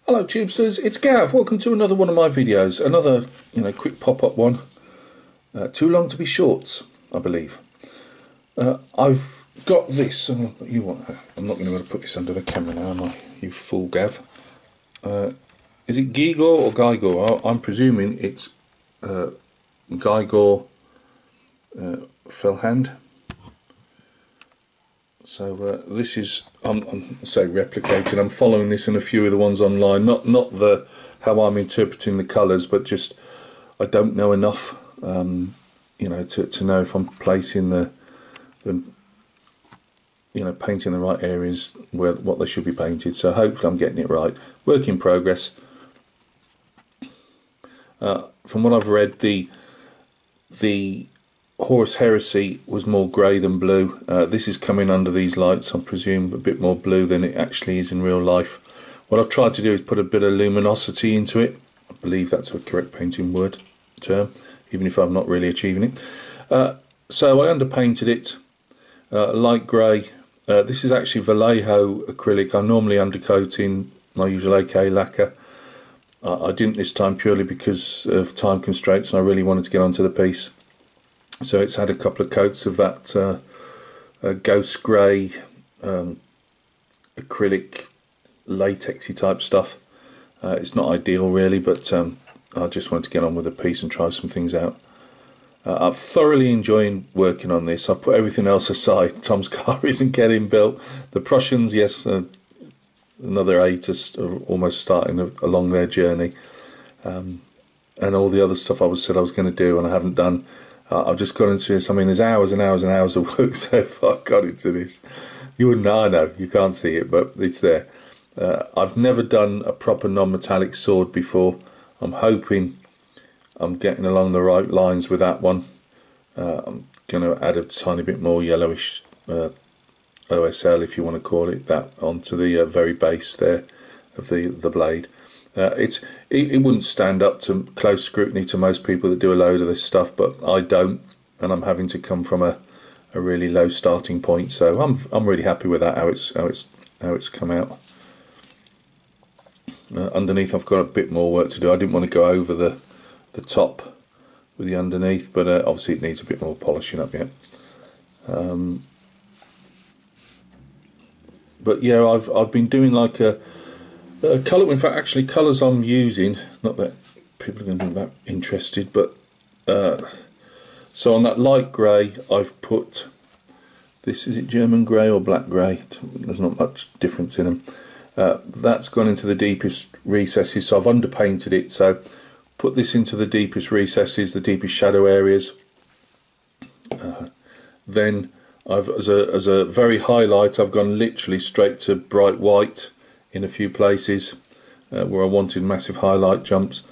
Hello Tubesters, it's Gav. Welcome to another one of my videos. Another, quick pop-up one. Too long to be shorts, I believe. I've got this. I'm not going to be able to put this under the camera now, am I? You fool, Gav. Is it Gigor or Gigor? I'm presuming it's Gigor Fellhand. So this is, I'm replicating. I'm following this in a few of the ones online. Not how I'm interpreting the colours, but just I don't know enough, to know if I'm placing the painting the right areas where what they should be painted. So hopefully I'm getting it right. Work in progress. From what I've read, the Horus Heresy was more grey than blue. This is coming under these lights, I presume, a bit more blue than it actually is in real life. What I've tried to do is put a bit of luminosity into it. I believe that's a correct painting term, even if I'm not really achieving it. So I underpainted it, light grey. This is actually Vallejo acrylic. I normally undercoat in my usual AK lacquer. I didn't this time purely because of time constraints, and I really wanted to get onto the piece. So it's had a couple of coats of that ghost grey acrylic latexy type stuff. It's not ideal really, but I just wanted to get on with the piece and try some things out. I'm thoroughly enjoying working on this. I've put everything else aside. Tom's car isn't getting built. The Prussians, yes, another 8 are almost starting along their journey. And all the other stuff I said I was going to do and I haven't done. I've just got into this. I mean, there's hours and hours and hours of work so far I got into this. You wouldn't know, I know, you can't see it, but it's there. I've never done a proper non-metallic sword before. I'm hoping I'm getting along the right lines with that one. I'm going to add a tiny bit more yellowish OSL, if you want to call it that, onto the very base there of the blade. It wouldn't stand up to close scrutiny to most people that do a load of this stuff, but I don't, and I'm having to come from a really low starting point. So I'm really happy with that, how it's come out. Underneath I've got a bit more work to do. I didn't want to go over the top with the underneath, but obviously it needs a bit more polishing up yet. But yeah, I've been doing like a colour. In fact, actually, colours I'm using. Not that people are going to be that interested, but so on that light grey, I've put this. Is it German grey or black grey? There's not much difference in them. That's gone into the deepest recesses, so I've underpainted it. So put this into the deepest recesses, the deepest shadow areas. Then I've, as a very highlight, I've gone literally straight to bright white in a few places where I wanted massive highlight jumps,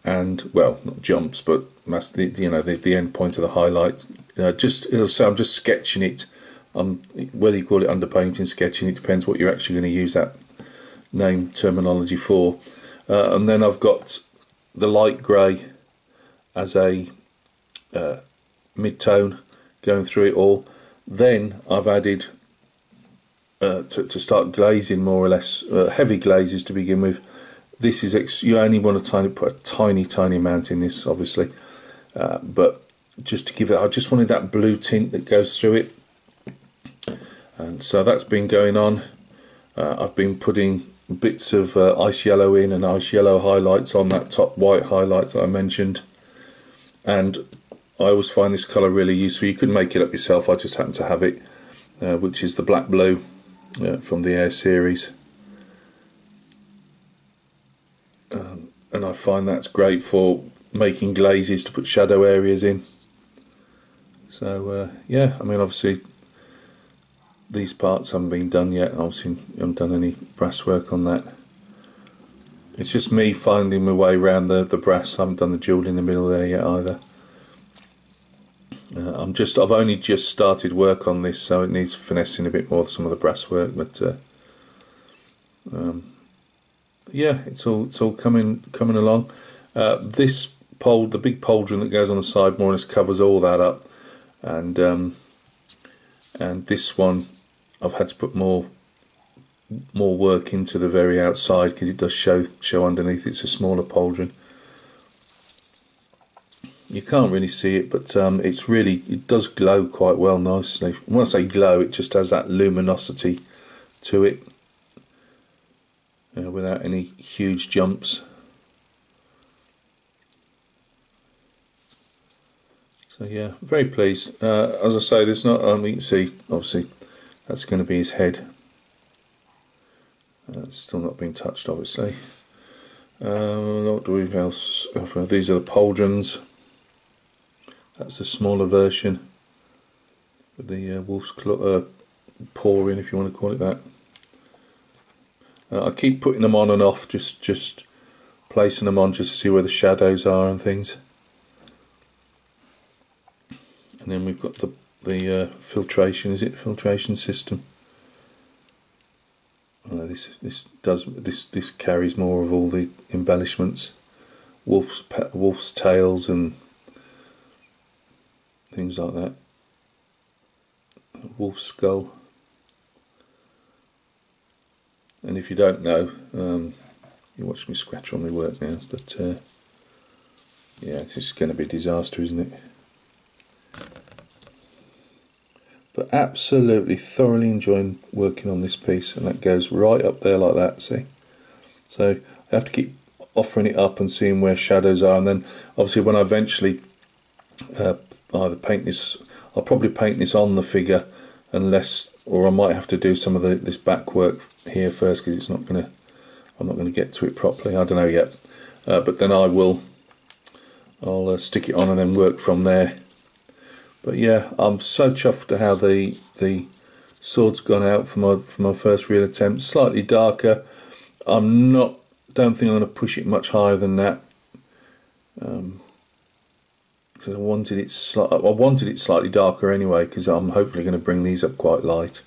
and well, not jumps, but the end point of the highlight. Just as I say, I'm just sketching it. Whether you call it underpainting, sketching, it depends what you're actually going to use that name terminology for. And then I've got the light grey as a mid-tone going through it all. Then I've added to start glazing, more or less heavy glazes to begin with. This is you only want to put a tiny amount in this, obviously, but just to give it, I just wanted that blue tint that goes through it, and so that's been going on. I've been putting bits of ice yellow in and ice yellow highlights on that top white highlights that I mentioned, and I always find this colour really useful. You can make it up yourself. I just happen to have it, which is the black blue from the Air series, and I find that's great for making glazes to put shadow areas in. So yeah, I mean, obviously these parts haven't been done yet. Obviously I haven't done any brass work on that. It's just me finding my way around the brass. I haven't done the jewel in the middle there yet either. I've only just started work on this, so it needs finessing a bit more, some of the brass work, but yeah, it's all coming along. This the big pauldron that goes on the side, more or less covers all that up, and this one I've had to put more more work into the very outside, because it does show underneath. It's a smaller pauldron. You can't really see it, but it does glow quite well, nicely. When I say glow, it just has that luminosity to it, without any huge jumps. So yeah, very pleased. As I say, there's not. You can see, obviously, that's going to be his head. It's still not been touched, obviously. What do we have else? These are the pauldrons. That's the smaller version with the wolf's claw, paw in, if you want to call it that. I keep putting them on and off, just placing them on just to see where the shadows are and things. And then we've got the filtration. Is it the filtration system? This carries more of all the embellishments, wolf's tails and things like that. Wolf skull. And if you don't know, you watch me scratch on my work now, but yeah, this is going to be a disaster, isn't it? But absolutely thoroughly enjoying working on this piece, and that goes right up there like that, see? So I have to keep offering it up and seeing where shadows are, and then obviously when I eventually either paint this, I'll probably paint this on the figure, or I might have to do some of this back work here first, because I'm not going to get to it properly. I don't know yet, but then I'll stick it on and then work from there. But yeah, I'm so chuffed at how the sword's gone out for my first real attempt. Slightly darker. Don't think I'm going to push it much higher than that, because I wanted it slightly darker anyway, because I'm hopefully going to bring these up quite light.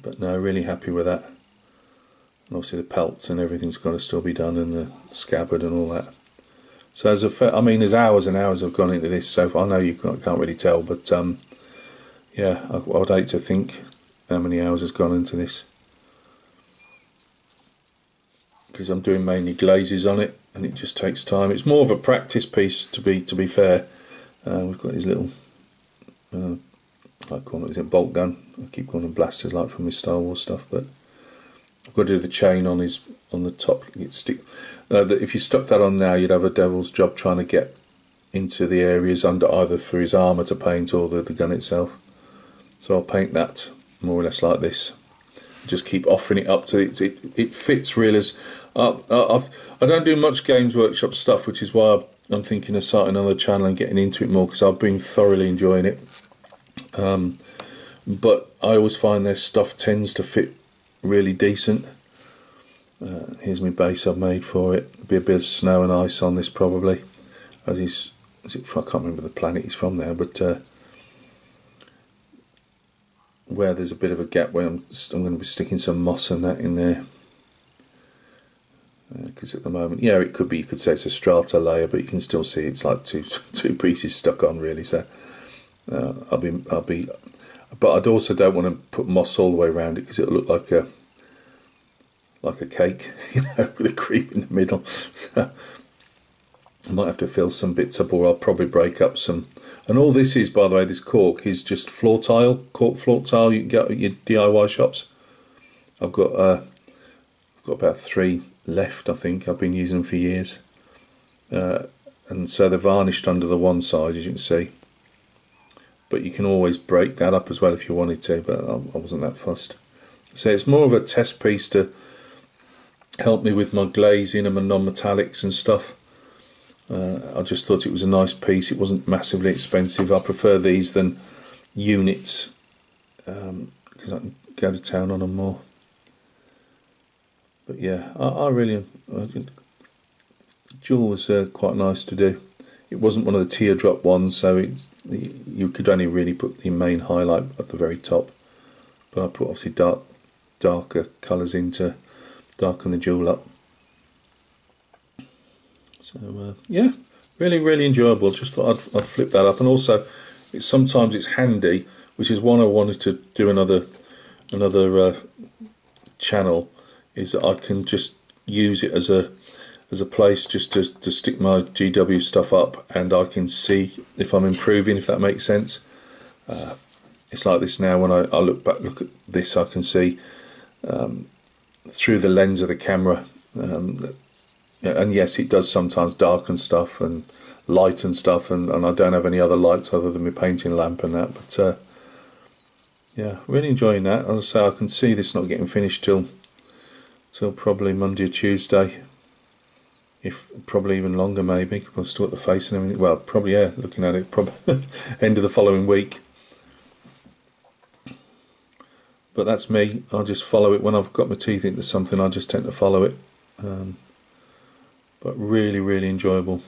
But no, really happy with that. And obviously the pelts and everything's got to still be done, and the scabbard and all that. So there's hours and hours have gone into this, so I know you can't really tell, but yeah, I'd hate to think how many hours has gone into this, because I'm doing mainly glazes on it, and it just takes time. It's more of a practice piece, to be fair. We've got his little, I call it, bolt gun. I keep calling them blasters, like from his Star Wars stuff, but I've got to do the chain on the top. If you stuck that on now, you'd have a devil's job trying to get into the areas under, either for his armour to paint or the gun itself. So I'll paint that more or less like this. Just keep offering it up to it fits really. I don't do much Games Workshop stuff, which is why I'm thinking of starting another channel and getting into it more, because I've been thoroughly enjoying it. But I always find their stuff tends to fit really decent. Here's my base I've made for it. There'll be a bit of snow and ice on this probably, as I can't remember the planet he's from now, but where there's a bit of a gap where I'm going to be sticking some moss and that in there, because at the moment, yeah, it could be, you could say it's a strata layer, but you can still see it's like two pieces stuck on really. So I'll be, but I'd also don't want to put moss all the way around it, because it'll look like a cake, with a cream in the middle. So I might have to fill some bits up, or I'll probably break up some. And all this is, by the way, this cork is just floor tile, cork floor tile you can get at your DIY shops. I've got about 3 left, I think. I've been using them for years. And so they're varnished under the one side, as you can see. But you can always break that up as well if you wanted to, but I wasn't that fussed. So it's more of a test piece to help me with my glazing and my non-metallics and stuff. I just thought it was a nice piece. It wasn't massively expensive. I prefer these than units, because I can go to town on them more. But yeah, I think Jewel was quite nice to do. It wasn't one of the teardrop ones, so you could only really put the main highlight at the very top. But I put obviously darker colours in to darken the jewel up. So yeah, really enjoyable. Just thought I'd flip that up. And also sometimes it's handy, which is one I wanted to do another channel is that I can just use it as a place just to stick my GW stuff up, and I can see if I'm improving, if that makes sense. It's like this now. When I look at this, I can see through the lens of the camera, and yes, it does sometimes darken stuff and lighten stuff, and I don't have any other lights other than my painting lamp and that, but yeah, really enjoying that. As I say, I can see this not getting finished till probably Monday or Tuesday, if probably even longer maybe. I've still got the face and everything. Well, probably, yeah, looking at it, probably end of the following week. But that's me. I'll just follow it when I've got my teeth into something. I just tend to follow it. But really, really enjoyable.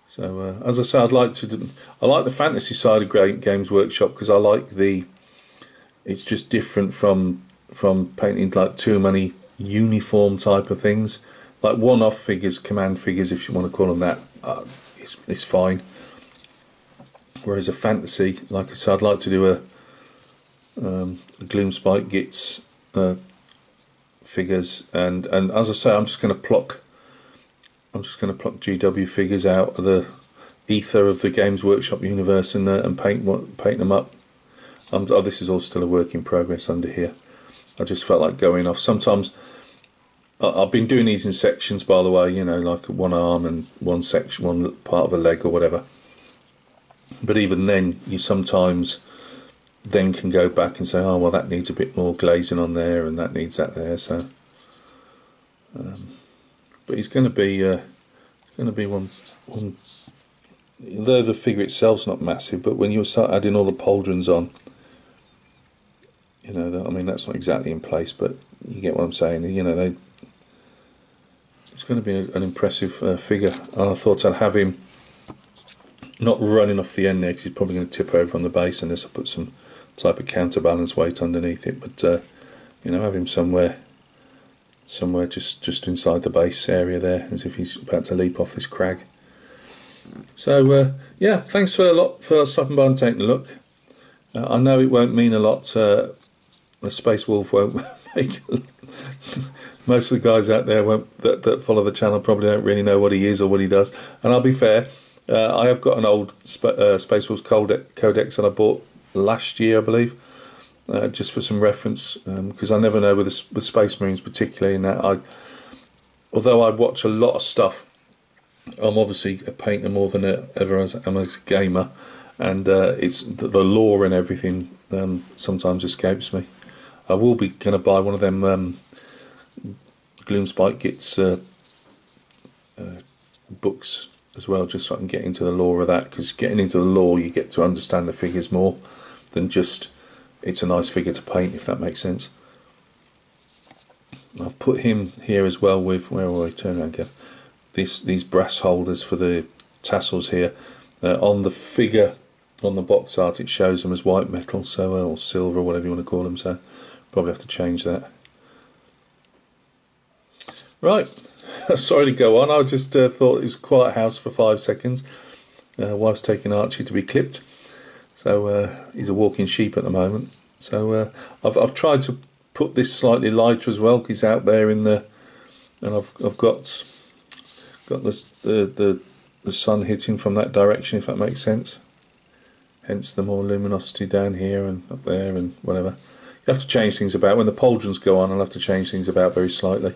So as I say, I like the fantasy side of Games Workshop, because I like it's just different from painting like too many uniform type of things. Like one-off figures, command figures, if you want to call them that, it's fine. Whereas a fantasy, like I said, I'd like to do a Gloomspite Gitz figures, and as I say, I'm just going to pluck GW figures out of the ether of the Games Workshop universe and paint them up. This is all still a work in progress under here. I just felt like going off. Sometimes I've been doing these in sections, by the way, you know, like one arm and one section, one part of a leg or whatever. But even then, you sometimes then can go back and say, oh well, that needs a bit more glazing on there, and that needs that there. So, but he's going to be one. Though the figure itself's not massive, but when you start adding all the pauldrons on, you know, I mean, that's not exactly in place, but you get what I'm saying. You know, it's going to be an impressive figure, and I thought I'd have him not running off the end there, because he's probably going to tip over on the base unless I put some type of counterbalance weight underneath it. But you know, have him somewhere just inside the base area there, as if he's about to leap off this crag. So yeah, thanks a lot for stopping by and taking a look. I know it won't mean a lot. The Space Wolf won't make a lot. Most of the guys out there that follow the channel probably don't really know what he is or what he does. And I'll be fair, I have got an old Space Wolf Codex that I bought last year, I believe, just for some reference, because I never know with Space Marines particularly. In that, although I watch a lot of stuff, I'm obviously a painter more than ever as a gamer, and it's the lore and everything sometimes escapes me. I will be going to buy one of them Gloomspite Gitz books as well, just so I can get into the lore of that, because getting into the lore, you get to understand the figures more than just it's a nice figure to paint, if that makes sense. I've put him here as well with, where will I turn around again, these brass holders for the tassels here. On the figure, on the box art, it shows them as white metal, so or silver, whatever you want to call them, so probably have to change that. Right, sorry to go on. I just thought it was a quiet house for 5 seconds. Wife's taking Archie to be clipped, so he's a walking sheep at the moment. So I've tried to put this slightly lighter as well, because he's out there in the, and I've got the sun hitting from that direction, if that makes sense. Hence the more luminosity down here and up there and whatever. You have to change things about. When the pauldrons go on, I'll have to change things about very slightly.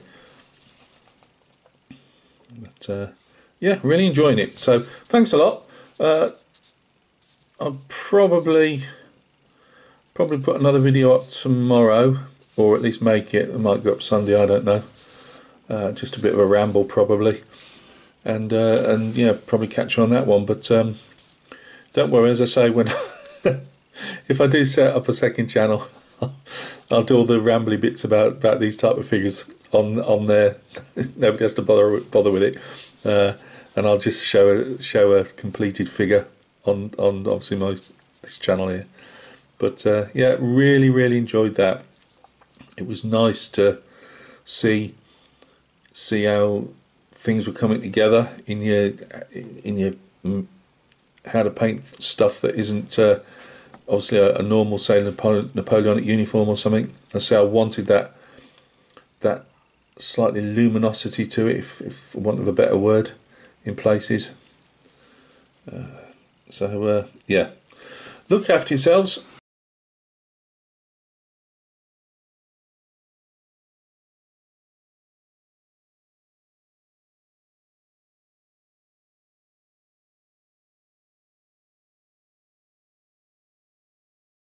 But yeah, really enjoying it. So thanks a lot. I'll probably put another video up tomorrow, or at least make it. It might go up Sunday, I don't know. Just a bit of a ramble probably, and yeah, probably catch you on that one. But don't worry, as I say, when if I do set up a second channel, I'll do all the rambly bits about these type of figures on there. Nobody has to bother with it, and I'll just show a completed figure on obviously this channel here. But yeah, really enjoyed that. It was nice to see how things were coming together in your how to paint stuff that isn't obviously a normal, say, Napoleonic uniform or something. I say I wanted that slightly luminosity to it, if for want of a better word, in places. Yeah. Look after yourselves.